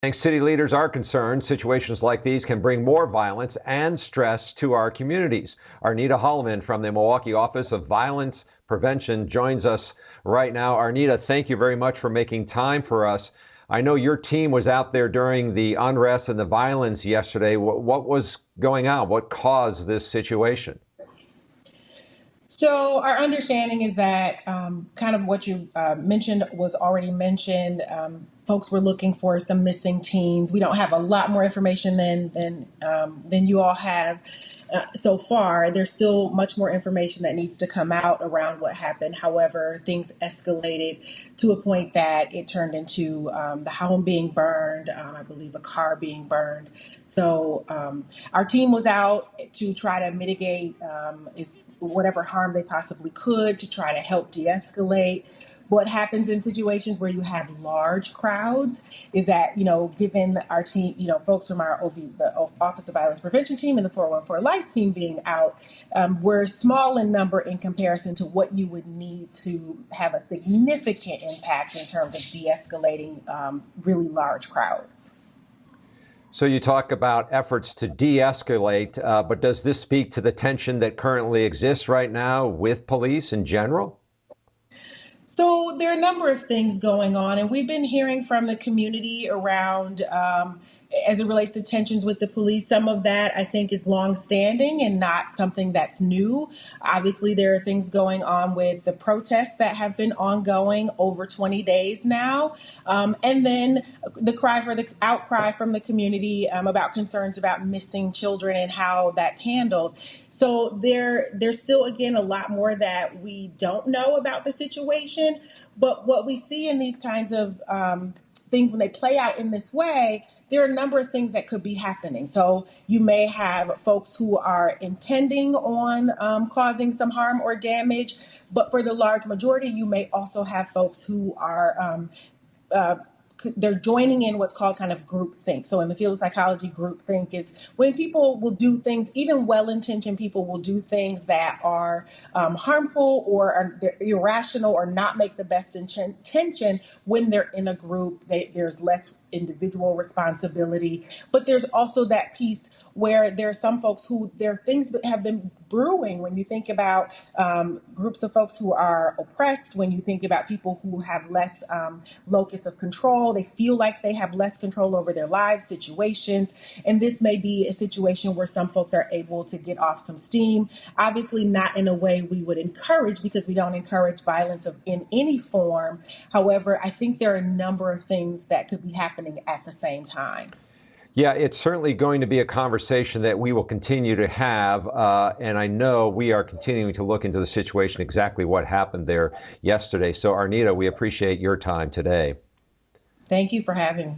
Thanks. City leaders are concerned situations like these can bring more violence and stress to our communities. Arnitta Hollima from the Milwaukee Office of Violence Prevention joins us right now. Arnitta, thank you very much for making time for us. I know your team was out there during the unrest and the violence yesterday. What was going on? What caused this situation? So our understanding is that kind of what you mentioned was already mentioned. Folks were looking for some missing teens. We don't have a lot more information than you all have so far. There's still much more information that needs to come out around what happened. However, things escalated to a point that it turned into the home being burned. I believe a car being burned. So our team was out to try to mitigate whatever harm they possibly could to try to help de-escalate. What happens in situations where you have large crowds is that, given our team, folks from our the Office of Violence Prevention team and the 414 Life team being out, we're small in number in comparison to what you would need to have a significant impact in terms of de-escalating really large crowds. So you talk about efforts to de-escalate, but does this speak to the tension that currently exists right now with police in general? So there are a number of things going on, and we've been hearing from the community around as it relates to tensions with the police. Some of that I think is longstanding and not something that's new. Obviously, there are things going on with the protests that have been ongoing over 20 days now, and then the outcry from the community about concerns about missing children and how that's handled. So there's still, again, a lot more that we don't know about the situation. But what we see in these kinds of things when they play out in this way, there are a number of things that could be happening. So you may have folks who are intending on causing some harm or damage, but for the large majority, you may also have folks who are they're joining in what's called kind of group think. So in the field of psychology, group think is when people will do things, even well-intentioned people will do things that are harmful or are irrational or not make the best intention when they're in a group. There's less individual responsibility, but there's also that piece where there are some folks who there are things that have been brewing. When you think about groups of folks who are oppressed, when you think about people who have less locus of control, they feel like they have less control over their lives, situations. And this may be a situation where some folks are able to get off some steam. Obviously not in a way we would encourage, because we don't encourage violence in any form. However, I think there are a number of things that could be happening at the same time. Yeah, it's certainly going to be a conversation that we will continue to have. And I know we are continuing to look into the situation, exactly what happened there yesterday. So, Arnitta, we appreciate your time today. Thank you for having me.